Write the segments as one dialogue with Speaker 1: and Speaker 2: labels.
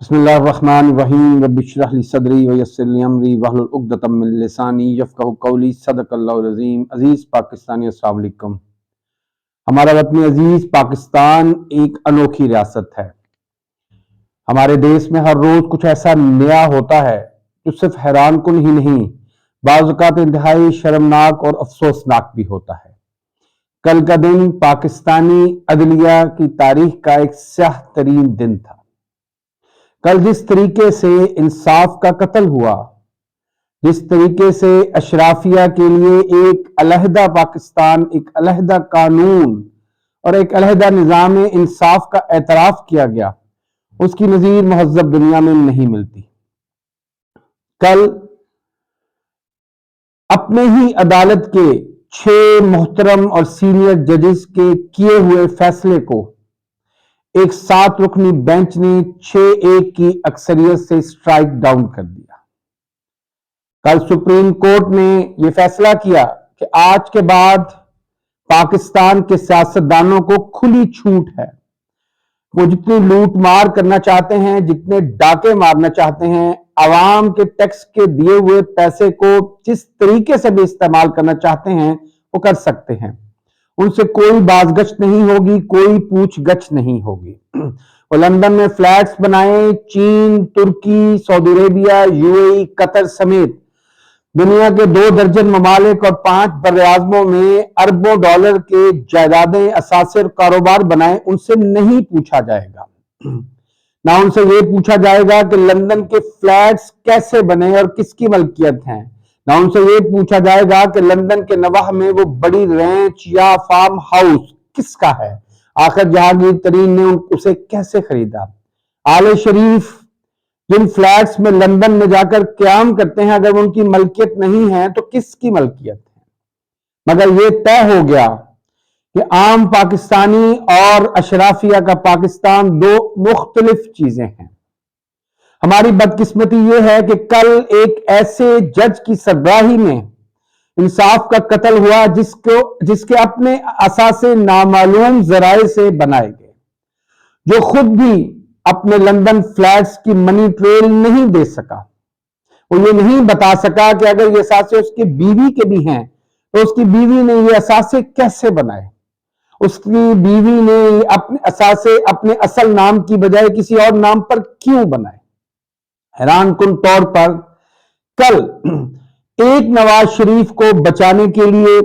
Speaker 1: بسم اللہ الرحمن الرحیم رب اشرح لی صدری ویسر لی امری واحلل عقدۃ من لسانی یفقہوا قولی صدق اللہ العظیم۔ عزیز پاکستانی، السلام علیکم۔ ہمارا وطن عزیز پاکستان ایک انوکھی ریاست ہے۔ ہمارے دیش میں ہر روز کچھ ایسا نیا ہوتا ہے جو صرف حیران کن ہی نہیں، بعض اوقات انتہائی شرمناک اور افسوسناک بھی ہوتا ہے۔ کل کا دن پاکستانی عدلیہ کی تاریخ کا ایک سیاہ ترین دن تھا۔ کل جس طریقے سے انصاف کا قتل ہوا، جس طریقے سے اشرافیہ کے لیے ایک علیحدہ پاکستان، ایک علیحدہ قانون اور ایک علیحدہ نظام انصاف کا اعتراف کیا گیا، اس کی نظیر مہذب دنیا میں نہیں ملتی۔ کل اپنے ہی عدالت کے 6 محترم اور سینئر ججز کے کیے ہوئے فیصلے کو ایک 7 رکنی بینچ نے 6-1 کی اکثریت سے سٹرائک ڈاؤن کر دیا۔ کل سپریم کورٹ نے یہ فیصلہ کیا کہ آج کے بعد پاکستان کے سیاستدانوں کو کھلی چھوٹ ہے، وہ جتنی لوٹ مار کرنا چاہتے ہیں، جتنے ڈاکے مارنا چاہتے ہیں، عوام کے ٹیکس کے دیے ہوئے پیسے کو جس طریقے سے بھی استعمال کرنا چاہتے ہیں وہ کر سکتے ہیں۔ ان سے کوئی باز گشت نہیں ہوگی، کوئی پوچھ گچھ نہیں ہوگی۔ وہ لندن میں فلیٹس بنائیں، چین، ترکی، سعودی عربیہ، UAE، قطر سمیت دنیا کے 2 درجن ممالک اور 5 براعظموں میں اربوں ڈالر کے جائیدادیں، اثاثے اور کاروبار بنائیں، ان سے نہیں پوچھا جائے گا۔ نہ ان سے یہ پوچھا جائے گا کہ لندن کے فلیٹس کیسے بنے اور کس کی ملکیت ہیں۔ نہ ان سے یہ پوچھا جائے گا کہ لندن کے نواح میں وہ بڑی رینچ یا فارم ہاؤس کس کا ہے، آخر جہانگیر ترین نے اسے کیسے خریدا۔ آل شریف جن فلیٹس میں لندن میں جا کر قیام کرتے ہیں، اگر ان کی ملکیت نہیں ہے تو کس کی ملکیت ہے؟ مگر یہ طے ہو گیا کہ عام پاکستانی اور اشرافیہ کا پاکستان 2 مختلف چیزیں ہیں۔ ہماری بدقسمتی یہ ہے کہ کل ایک ایسے جج کی سربراہی میں انصاف کا قتل ہوا جس کے اپنے اثاثے نامعلوم ذرائع سے بنائے گئے، جو خود بھی اپنے لندن فلیٹس کی منی ٹریل نہیں دے سکا۔ وہ یہ نہیں بتا سکا کہ اگر یہ اثاثے اس کی بیوی کے بھی ہیں تو اس کی بیوی نے یہ اثاثے کیسے بنائے، اس کی بیوی نے اپنے اثاثے اپنے اصل نام کی بجائے کسی اور نام پر کیوں بنائے۔ حیران کن طور پر کل ایک نواز شریف کو بچانے کے لیے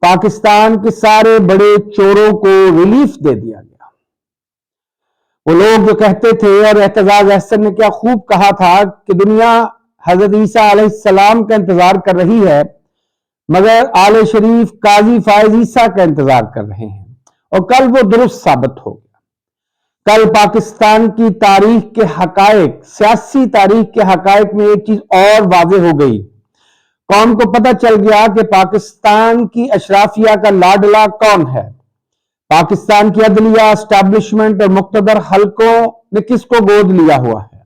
Speaker 1: پاکستان کے سارے بڑے چوروں کو ریلیف دے دیا گیا۔ وہ لوگ جو کہتے تھے، اور اعتزاز احسن نے کیا خوب کہا تھا کہ دنیا حضرت عیسیٰ علیہ السلام کا انتظار کر رہی ہے، مگر آل شریف قاضی فائز عیسیٰ کا انتظار کر رہے ہیں، اور کل وہ درست ثابت ہو گیا۔ کل پاکستان کی تاریخ کے حقائق، سیاسی تاریخ کے حقائق میں ایک چیز اور واضح ہو گئی۔ قوم کو پتہ چل گیا کہ پاکستان کی اشرافیہ کا لاڈلا کون ہے۔ پاکستان کی عدلیہ، اسٹیبلشمنٹ اور مقتدر حلقوں نے کس کو گود لیا ہوا ہے۔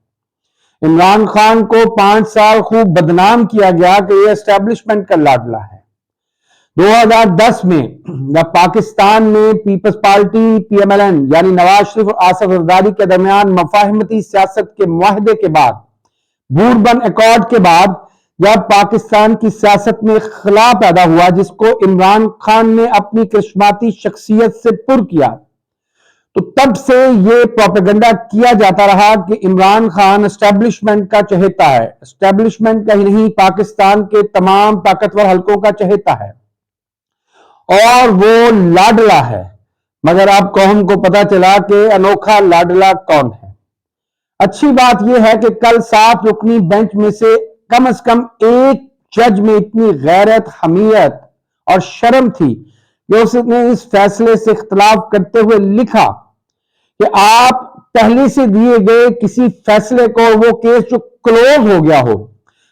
Speaker 1: عمران خان کو 5 سال خوب بدنام کیا گیا کہ یہ اسٹیبلشمنٹ کا لاڈلا ہے۔ 2010 میں جب پاکستان میں پیپلز پارٹی PMLN یعنی نواز شریف اور آصف زرداری کے درمیان مفاہمتی سیاست کے معاہدے کے بعد، بوربن ایکارڈ کے بعد، جب پاکستان کی سیاست میں خلا پیدا ہوا جس کو عمران خان نے اپنی کرشماتی شخصیت سے پر کیا، تو تب سے یہ پروپیگنڈا کیا جاتا رہا کہ عمران خان اسٹیبلشمنٹ کا چہیتا ہے، اسٹیبلشمنٹ کا ہی نہیں، پاکستان کے تمام طاقتور حلقوں کا چہیتا ہے اور وہ لاڈلا ہے۔ مگر اب قوم کو پتا چلا کہ انوکھا لاڈلا کون ہے۔ اچھی بات یہ ہے کہ کل 7 رکنی بینچ میں سے کم ایک جج میں اتنی غیرت، حمیت اور شرم تھی کہ اس نے اس فیصلے سے اختلاف کرتے ہوئے لکھا کہ آپ پہلے سے دیے گئے کسی فیصلے کو، وہ کیس جو کلوز ہو گیا ہو،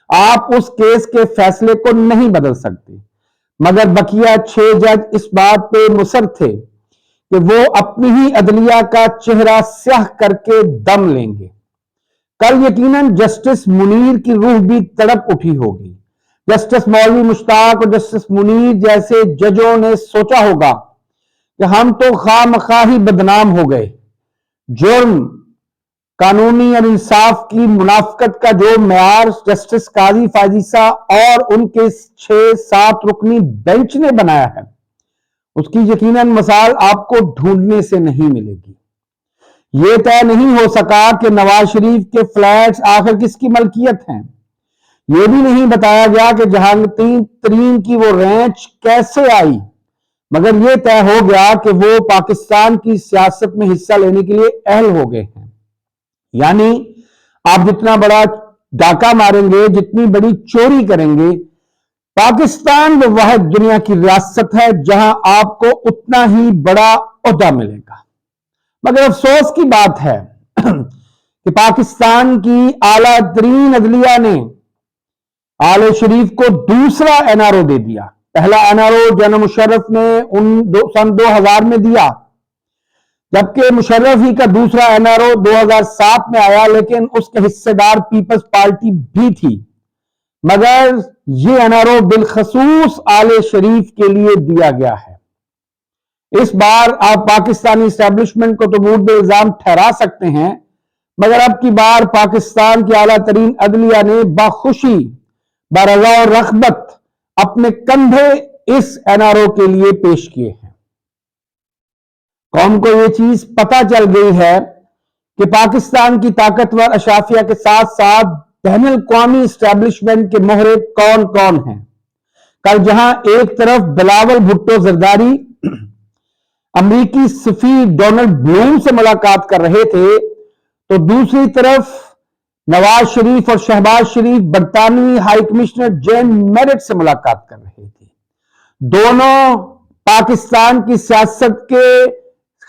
Speaker 1: آپ اس کیس کے فیصلے کو نہیں بدل سکتے۔ مگر بقیہ 6 جج اس بات پہ مصر تھے کہ وہ اپنی ہی عدلیہ کا چہرہ سیاہ کر کے دم لیں گے۔ کل یقیناً جسٹس منیر کی روح بھی تڑپ اٹھی ہوگی۔ جسٹس مولوی مشتاق اور جسٹس منیر جیسے ججوں نے سوچا ہوگا کہ ہم تو خواہ مخواہ ہی بدنام ہو گئے، جرم कानूनी और इंसाफ की मुनाफकत का जो मेयार जस्टिस काजी फैज ईसा और उनके 6-7 रुकनी बेंच ने बनाया है, उसकी यकीनन मिसाल आपको ढूंढने से नहीं मिलेगी। ये तय नहीं हो सका कि नवाज शरीफ के फ्लैट्स आखिर किसकी मलकियत हैं। ये भी नहीं बताया गया कि जहांगीर तरीन की वो रेंच कैसे आई, मगर ये तय हो गया कि वो पाकिस्तान की सियासत में हिस्सा लेने के लिए अहल हो गए हैं। यानी आप जितना बड़ा डाका मारेंगे, जितनी बड़ी चोरी करेंगे, पाकिस्तान वो वाहिद दुनिया की रियासत है जहां आपको उतना ही बड़ा ओहदा मिलेगा। मगर अफसोस की बात है कि पाकिस्तान की आला तरीन अदलिया ने आले शरीफ को दूसरा एनआरओ दे दिया। पहला एनआरओ जनरल मुशर्रफ ने सन 2000 में दिया, जबकि मुशर्रफ ही का दूसरा एनआरओ 2007 में आया, लेकिन उसके हिस्सेदार पीपल्स पार्टी भी थी। मगर ये एनआरओ बिलखसूस आले शरीफ के लिए दिया गया है। इस बार आप पाकिस्तानी एस्टेब्लिशमेंट को तो मुर्द इल्जाम ठहरा सकते हैं, मगर अब की बार पाकिस्तान की आला तरीन अदलिया ने बाखुशी बरज़ा और रग़बत अपने कंधे इस एनआरओ के लिए पेश किए हैं। कौम को यह चीज पता चल गई है कि पाकिस्तान की ताकतवर अशाफिया के साथ साथ बैनुल अक़वामी एस्टेब्लिशमेंट के मोहरे कौन कौन हैं। कल जहां एक तरफ बिलावल भुट्टो जरदारी अमरीकी सफीर डोनाल्ड ब्लूम से मुलाकात कर रहे थे, तो दूसरी तरफ नवाज शरीफ और शहबाज शरीफ बरतानवी हाई कमिश्नर जेन मेरिट से मुलाकात कर रहे थे। दोनों पाकिस्तान की सियासत के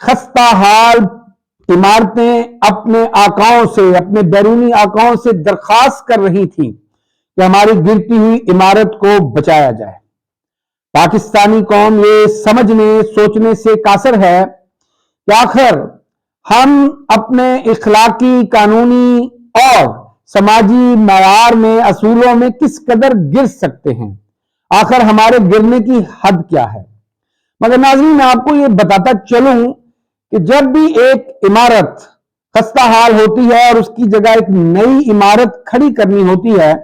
Speaker 1: खस्ता हाल इमारतें अपने आकाओं से, अपने बैरूनी आकाओं से दरखास्त कर रही थी कि हमारी गिरती हुई इमारत को बचाया जाए। पाकिस्तानी कौम ये समझने सोचने से कासर है कि आखिर हम अपने इखलाकी, कानूनी और समाजी मयार में, असूलों में किस कदर गिर सकते हैं। आखिर हमारे गिरने की हद क्या है। मगर नाज़रीन, मैं आपको ये बताता चलूं कि जब भी एक इमारत खस्ता हाल होती है और उसकी जगह एक नई इमारत खड़ी करनी होती है,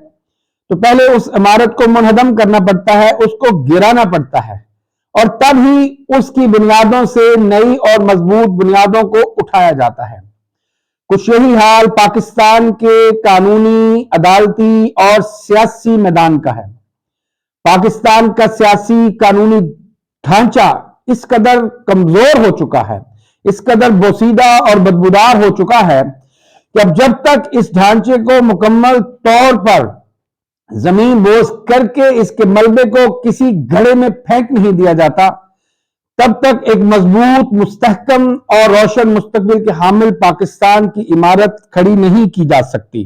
Speaker 1: तो पहले उस इमारत को मुनहदम करना पड़ता है, उसको गिराना पड़ता है, और तब ही उसकी बुनियादों से नई और मजबूत बुनियादों को उठाया जाता है। कुछ यही हाल पाकिस्तान के कानूनी, अदालती और सियासी मैदान का है। पाकिस्तान का सियासी कानूनी ढांचा इस कदर कमजोर हो चुका है, इस कदर बोसीदा और बदबूदार हो चुका है कि अब जब तक इस ढांचे को मुकम्मल तौर पर जमीन बोस करके इसके मलबे को किसी घड़े में फेंक नहीं दिया जाता, तब तक एक मजबूत, मुस्तहकम और रोशन मुस्तकबिल के हामिल पाकिस्तान की इमारत खड़ी नहीं की जा सकती।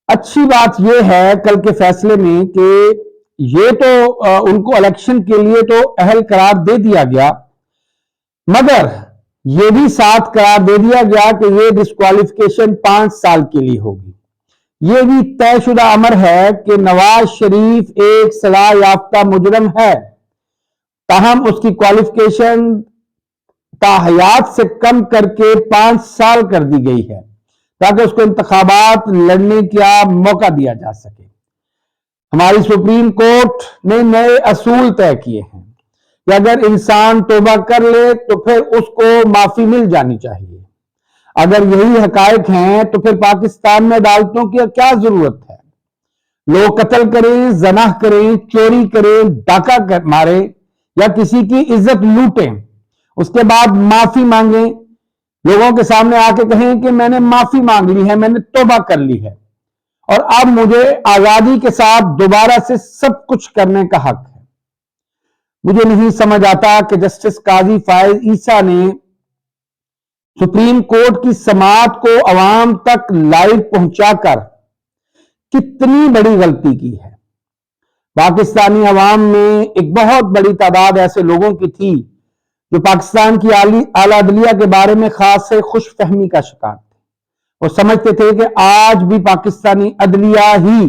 Speaker 1: अच्छी बात यह है कल के फैसले में कि ये तो उनको इलेक्शन के लिए तो अहल करार दे दिया गया, मगर ये भी साथ करार दे दिया गया कि ये डिस्क्वालिफिकेशन 5 साल के लिए होगी। ये भी तयशुदा अमर है कि नवाज शरीफ एक सजा याफ्ता मुजरम है, ताहम उसकी क्वालिफिकेशन ताहयात से कम करके 5 साल कर दी गई है ताकि उसको इंतखाबात लड़ने का मौका दिया जा सके। हमारी सुप्रीम कोर्ट ने नए असूल तय किए हैं कि अगर इंसान तौबा कर ले तो फिर उसको माफी मिल जानी चाहिए। अगर यही हकायक हैं तो फिर पाकिस्तान में अदालतों की क्या जरूरत है। लोग कत्ल करें, ज़नाह करें, चोरी करें, डाका मारे या किसी की इज्जत लूटें, उसके बाद माफी मांगें, लोगों के सामने आके कहें कि मैंने माफी मांग ली है, मैंने तौबा कर ली है और अब मुझे आजादी के साथ दोबारा से सब कुछ करने का हक है। मुझे नहीं समझ आता कि जस्टिस काजी फैज ईसा ने सुप्रीम कोर्ट की समाअत को अवाम तक लाइव पहुंचाकर कितनी बड़ी गलती की है। पाकिस्तानी अवाम में एक बहुत बड़ी तादाद ऐसे लोगों की थी जो पाकिस्तान की आला अदलिया के बारे में खास से खुशफहमी का शिकार थे। वो समझते थे कि आज भी पाकिस्तानी अदलिया ही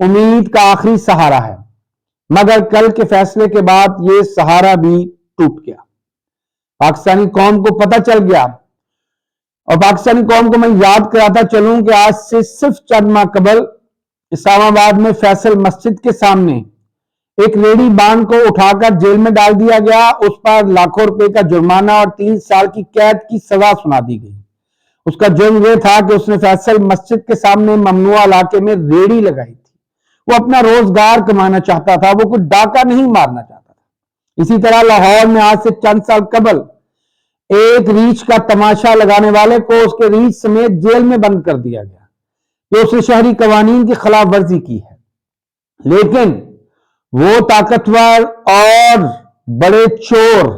Speaker 1: उम्मीद का आखिरी सहारा है, मगर कल के फैसले के बाद ये सहारा भी टूट गया। पाकिस्तानी कौम को पता चल गया। और पाकिस्तानी कौम को मैं याद कराता चलूं कि आज से सिर्फ चंद माह कबल इस्लामाबाद में फैसल मस्जिद के सामने एक रेडी बांध को उठाकर जेल में डाल दिया गया। उस पर लाखों रुपए का जुर्माना और 3 साल की कैद की सजा सुना दी गई। उसका जुर्म यह था कि उसने फैसल मस्जिद के सामने ममनुआ इलाके में रेडी लगाई थी। वो अपना रोजगार कमाना चाहता था, वो कोई डाका नहीं मारना चाहता था। इसी तरह लाहौर में आज से चंद साल कबल एक रीछ का तमाशा लगाने वाले को उसके रीछ समेत जेल में बंद कर दिया गया कि उसने शहरी कवानीन की खिलाफ वर्जी की है। लेकिन वो ताकतवर और बड़े चोर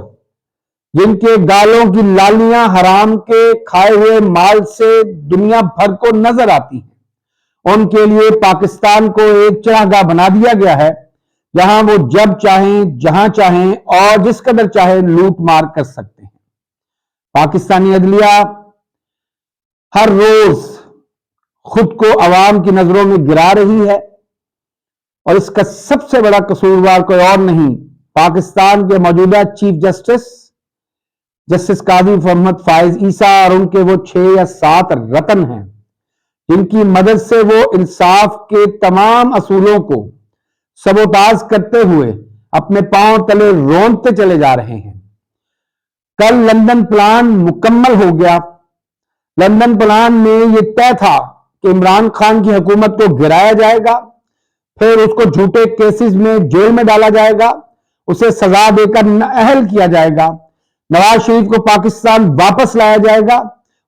Speaker 1: जिनके गालों की लालियां हराम के खाए हुए माल से दुनिया भर को नजर आती हैं, उनके लिए पाकिस्तान को एक चरागाह बना दिया गया है जहां वो जब चाहें, जहां चाहें और जिस कदर चाहे लूट मार कर सकते हैं। पाकिस्तानी अदलिया हर रोज खुद को अवाम की नजरों में गिरा रही है और इसका सबसे बड़ा कसूरवार कोई और नहीं, पाकिस्तान के मौजूदा चीफ जस्टिस काजी मोहम्मद फाइज ईसा और उनके वो 6 या 7 रतन हैं जिनकी मदद से वो इंसाफ के तमाम असूलों को सबोताज करते हुए अपने पांव तले रोंदते चले जा रहे हैं। कल लंदन प्लान मुकम्मल हो गया। लंदन प्लान में यह तय था कि इमरान खान की हुकूमत को गिराया जाएगा, फिर उसको झूठे केसेस में जेल में डाला जाएगा, उसे सजा देकर नाअहल किया जाएगा, नवाज शरीफ को पाकिस्तान वापस लाया जाएगा,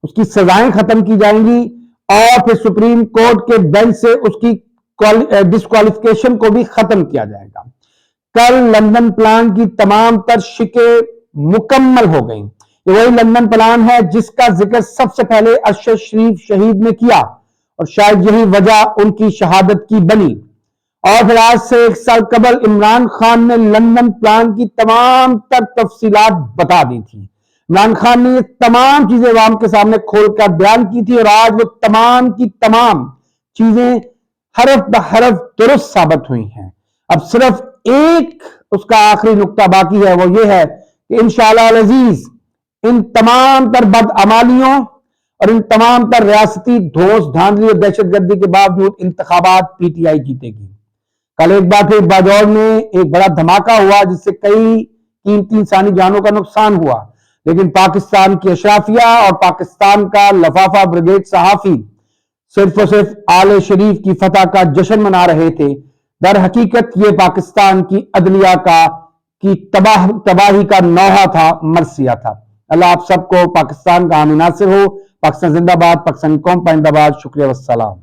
Speaker 1: उसकी सजाएं खत्म की जाएंगी और फिर सुप्रीम कोर्ट के बेंच से उसकी डिस्क्वालिफिकेशन को भी खत्म किया जाएगा। कल लंदन प्लान की तमाम तर शिकें मुकम्मल हो गई। ये वही लंदन प्लान है जिसका जिक्र सबसे पहले अरशद शरीफ शहीद ने किया और शायद यही वजह उनकी शहादत की बनी। और फिर आज से 1 साल कबल इमरान खान ने लंदन प्लान की तमाम तर तफसीलात बता दी थी। इमरान खान ने ये तमाम चीजें अवाम के सामने खोलकर बयान की थी और आज वो तमाम की तमाम चीजें हरफ ब हरफ दुरुस्त साबित हुई हैं। अब सिर्फ एक उसका आखिरी नुक्ता बाकी है, वो ये है कि इंशाअल्लाह अज़ीज इन तमाम तर बदअमालियों और इन तमाम तर रियासती धोस धांधली और दहशतगर्दी के बावजूद इंतखाबात पीटीआई जीतेगी। कल एक बार फिर बाजौर में एक बड़ा धमाका हुआ जिससे कई कीमती इंसानी जानों का नुकसान हुआ, लेकिन पाकिस्तान की अशराफिया और पाकिस्तान का लफाफा ब्रिगेड सहाफी सिर्फ और सिर्फ आले शरीफ की फतह का जश्न मना रहे थे। दर हकीकत ये पाकिस्तान की अदलिया की तबाही का नौहा था, मरसिया था। अल्लाह आप सबको पाकिस्तान का हामी नासिर हो। पाकिस्तान जिंदाबाद, पाकिस्तान कौम पाइंदाबाद। शुक्रिया वस्सलाम।